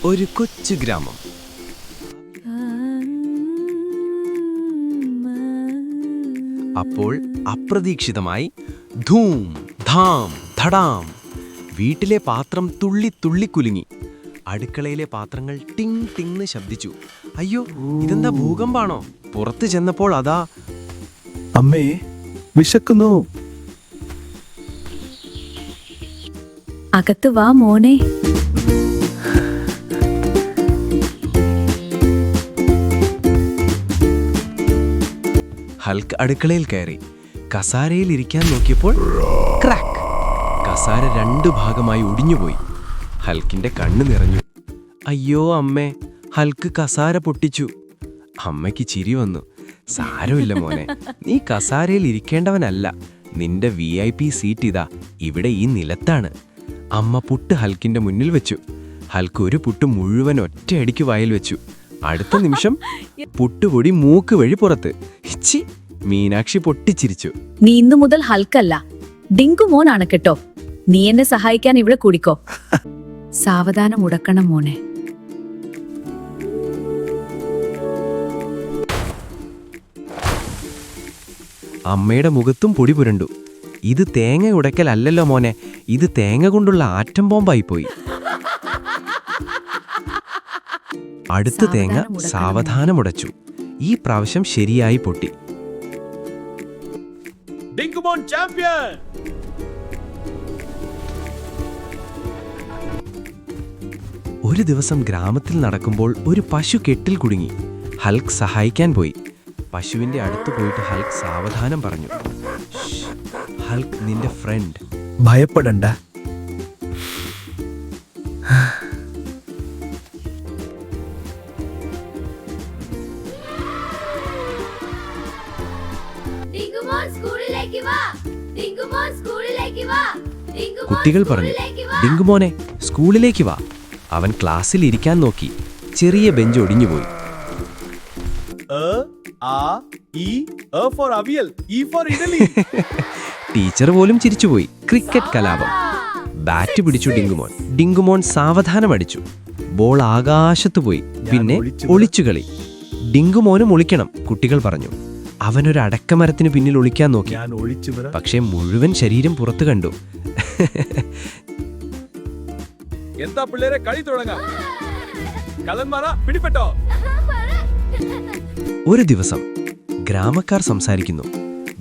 ഒരു കൊച്ചു ഗ്രാമം. അപ്പോൾ അപ്രതീക്ഷിതമായി ധൂം ധാം ധടാം വീട്ടിലെ പാത്രം തുള്ളി തുള്ളി കുലുങ്ങി. അടുക്കളയിലെ പാത്രങ്ങൾ ടിങ് ടിങ് ശബ്ദിച്ചു. അയ്യോ, ഇതെന്താ ഭൂകമ്പാണോ? പുറത്തു ചെന്നപ്പോൾ അതാ, അമ്മേ, വിശക്കുന്നു. അകത്ത് വാ മോനെ. ഹൽക്ക് അടുക്കളയിൽ കയറി കസാരയിൽ ഇരിക്കാൻ നോക്കിയപ്പോൾ ക്രാക്ക്! കസാര 2 ഭാഗമായി ഒടിഞ്ഞുപോയി. ഹൽക്കിന്റെ കണ്ണ് നിറഞ്ഞു. അയ്യോ അമ്മേ, ഹൽക്ക് കസാര പൊട്ടിച്ചു. അമ്മയ്ക്ക് ചിരി വന്നു. സാരമില്ല മോനെ, നീ കസാരയിൽ ഇരിക്കേണ്ടവനല്ല. നിന്റെ VIP സീറ്റ് ഇതാ, ഇവിടെ ഈ നിലത്താണ്. അമ്മ പുട്ട് ഹൽക്കിന്റെ മുന്നിൽ വെച്ചു. ഹൽക്ക് ഒരു പുട്ട് മുഴുവൻ ഒറ്റയടിക്ക് വായിൽ വെച്ചു. അടുത്ത നിമിഷം പുട്ടുപൊടി മൂക്ക് വഴി പുറത്ത്. ഹിച്ചി! മീനാക്ഷി പൊട്ടിച്ചിരിച്ചു. നീ ഇന്നു മുതൽ ഹൽക്കല്ല, ഡിങ്കു മോനാണ് കേട്ടോ. നീ എന്നെ സഹായിക്കാൻ ഇവിടെ കൂടിക്കോ. സാവധാനം ഉടക്കണം മോനെ. അമ്മയുടെ മുഖത്തും പൊടി പുരണ്ടു. ഇത് തേങ്ങ ഉടക്കലല്ലോ മോനെ, ഇത് തേങ്ങ കൊണ്ടുള്ള ആറ്റം ബോംബായിപ്പോയി. അടുത്ത തേങ്ങ സാവധാനം ഉടച്ചു. ഈ പ്രാവശ്യം ശരിയായി പൊട്ടി. ഒരു ദിവസം ഗ്രാമത്തിൽ നടക്കുമ്പോൾ ഒരു പശു കെട്ടിൽ കുടുങ്ങി. ഹൽക്ക് സഹായിക്കാൻ പോയി. പശുവിന്റെ അടുത്ത് പോയിട്ട് ഹൽക്ക് സാവധാനം പറഞ്ഞു, ഹൽക്ക് നിന്റെ ഫ്രണ്ട്. ഭയപ്പെടണ്ട. കുട്ടികൾ പറഞ്ഞു, ഡിങ്കുമോനെ സ്കൂളിലേക്ക് വാ. അവൻ ക്ലാസ്സിൽ ഇരിക്കാൻ നോക്കി. ചെറിയ ബെഞ്ച് ഒടിഞ്ഞുപോയി. ടീച്ചർ പോലും ചിരിച്ചുപോയി. ക്രിക്കറ്റ് കലാപം. ബാറ്റ് പിടിച്ചു ഡിങ്കുമോൻ. ഡിങ്കുമോൻ സാവധാനം അടിച്ചു. ബോൾ ആകാശത്ത് പോയി. പിന്നെ ഒളിച്ചുകളി. ഡിങ്കുമോനും ഒളിക്കണം, കുട്ടികൾ പറഞ്ഞു. അവനൊരു അടക്കമരത്തിന് പിന്നിൽ ഒളിക്കാൻ നോക്കി. പക്ഷേ മുഴുവൻ ശരീരം പുറത്തു കണ്ടു. എന്താ പിള്ളേരെ, കളി തുടങ്ങാം. കള്ളന്മാരാ, പിടിപ്പെട്ടോ. ഒരു ദിവസം ഗ്രാമക്കാർ സംസാരിക്കുന്നു.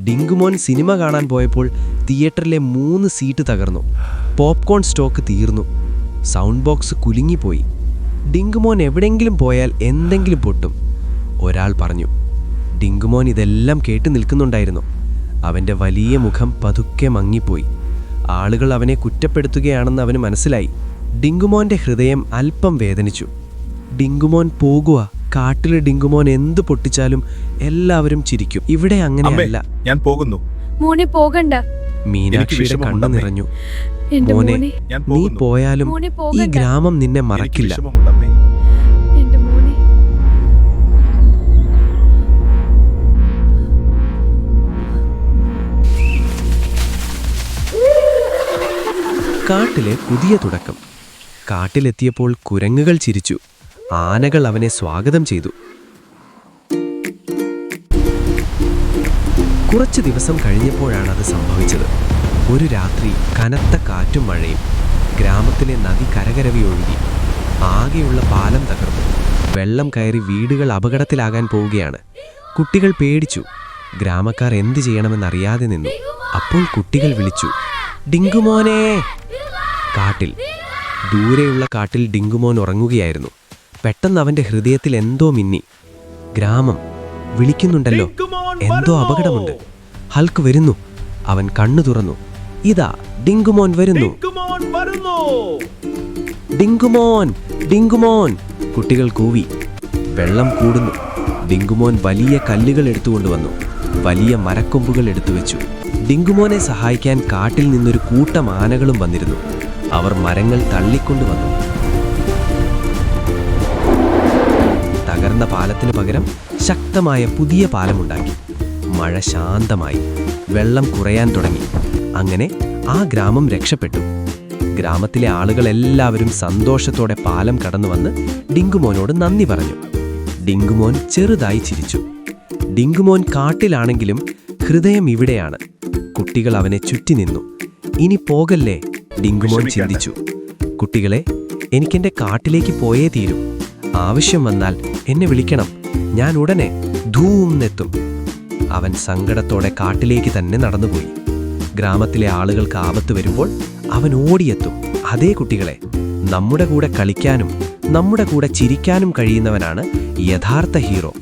ഡിങ്കുമോൻ സിനിമ കാണാൻ പോയപ്പോൾ തിയേറ്ററിലെ 3 സീറ്റ് തകർന്നു. പോപ്കോൺ സ്റ്റോക്ക് തീർന്നു. സൗണ്ട് ബോക്സ് കുലുങ്ങിപ്പോയി. ഡിങ്കുമോൻ എവിടെങ്കിലും പോയാൽ എന്തെങ്കിലും പൊട്ടും. ഒരാൾ പറഞ്ഞു. ഡിങ്കുമോൻ ഇതെല്ലാം കേട്ടു നിൽക്കുന്നുണ്ടായിരുന്നു. അവൻ്റെ വലിയ മുഖം പതുക്കെ മങ്ങിപ്പോയി. ആളുകൾ അവനെ കുറ്റപ്പെടുത്തുകയാണെന്ന് അവന് മനസ്സിലായി. ഡിങ്കുമോന്റെ ഹൃദയം അല്പം വേദനിച്ചു. ഡിങ്കുമോൻ പോകുക. കാട്ടിലെ ഡിങ്കുമോൻ എന്ത് പൊട്ടിച്ചാലും എല്ലാവരും ചിരിക്കും. ഇവിടെ അങ്ങനെയല്ല. ഞാൻ പോകുന്നു. മോനെ പോകണ്ട. മീനാക്ഷിയുടെ കണ്ണു നിറഞ്ഞു. മോനെ, നീ പോയാലും ഈ ഗ്രാമം നിന്നെ മറക്കില്ല. കാട്ടിലെ പുതിയ തുടക്കം. കാട്ടിലെത്തിയപ്പോൾ കുരങ്ങുകൾ ചിരിച്ചു. ആനകൾ അവനെ സ്വാഗതം ചെയ്തു. കുറച്ച് ദിവസം കഴിഞ്ഞപ്പോഴാണ് അത് സംഭവിച്ചത്. ഒരു രാത്രി കനത്ത കാറ്റും മഴയും. ഗ്രാമത്തിലെ നദി കരകരവി ഒഴുകി. ആകെയുള്ള പാലം തകർന്നു. വെള്ളം കയറി വീടുകൾ അപകടത്തിലാകാൻ പോവുകയാണ്. കുട്ടികൾ പേടിച്ചു. ഗ്രാമക്കാർ എന്ത് ചെയ്യണമെന്നറിയാതെ നിന്നു. അപ്പോൾ കുട്ടികൾ വിളിച്ചു, ഡിങ്കുമോനെ. കാട്ടിൽ, ദൂരെയുള്ള കാട്ടിൽ ഡിങ്കുമോൻ ഉറങ്ങുകയായിരുന്നു. പെട്ടെന്ന് അവന്റെ ഹൃദയത്തിൽ എന്തോ മിന്നി. ഗ്രാമം വിളിക്കുന്നുണ്ടല്ലോ, എന്തോ അപകടമുണ്ട്. ഹൽക്ക് വരുന്നു. അവൻ കണ്ണു തുറന്നു. ഇതാ ഡിങ്കുമോൻ വരുന്നു. ഡിങ്കുമോൻ, ഡിങ്കുമോൻ, കുട്ടികൾ കൂവി. വെള്ളം കൂടുന്നു. ഡിങ്കുമോൻ വലിയ കല്ലുകൾ എടുത്തുകൊണ്ടുവന്നു. വലിയ മരക്കൊമ്പുകൾ എടുത്തുവെച്ചു. ഡിങ്കുമോനെ സഹായിക്കാൻ കാട്ടിൽ നിന്നൊരു കൂട്ടം ആനകളും വന്നിരുന്നു. അവർ മരങ്ങൾ തള്ളിക്കൊണ്ടുവന്നു. തകർന്ന പാലത്തിന് പകരം ശക്തമായ പുതിയ പാലമുണ്ടാക്കി. മഴ ശാന്തമായി. വെള്ളം കുറയാൻ തുടങ്ങി. അങ്ങനെ ആ ഗ്രാമം രക്ഷപ്പെട്ടു. ഗ്രാമത്തിലെ ആളുകളെല്ലാവരും സന്തോഷത്തോടെ പാലം കടന്നു വന്ന് ഡിങ്കുമോനോട് നന്ദി പറഞ്ഞു. ഡിങ്കുമോൻ ചെറുതായി ചിരിച്ചു. ഡിങ്കുമോൻ കാട്ടിലാണെങ്കിലും ഹൃദയം ഇവിടെയാണ്. കുട്ടികൾ അവനെ ചുറ്റി നിന്നു. ഇനി പോകല്ലേ, ഡിങ്കുമോൻ ചിന്തിച്ചു. കുട്ടികളെ, എനിക്കെന്റെ കാട്ടിലേക്ക് പോയേ തീരൂ. ആവശ്യം വന്നാൽ എന്നെ വിളിക്കണം. ഞാൻ ഉടനെ ധൂംന്നെത്തും. അവൻ സങ്കടത്തോടെ കാട്ടിലേക്ക് തന്നെ നടന്നുപോയി. ഗ്രാമത്തിലെ ആളുകൾക്ക് ആപത്ത് വരുമ്പോൾ അവൻ ഓടിയെത്തും. അതേ കുട്ടികളെ, നമ്മുടെ കൂടെ കളിക്കാനും നമ്മുടെ കൂടെ ചിരിക്കാനും കഴിയുന്നവനാണ് യഥാർത്ഥ ഹീറോ.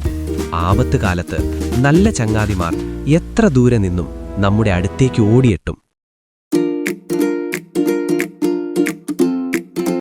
ആപത്ത് കാലത്ത് നല്ല ചങ്ങാതിമാർ എത്ര ദൂരെ നിന്നും നമ്മുടെ അടുത്തേക്ക് ഓടിയെത്തും.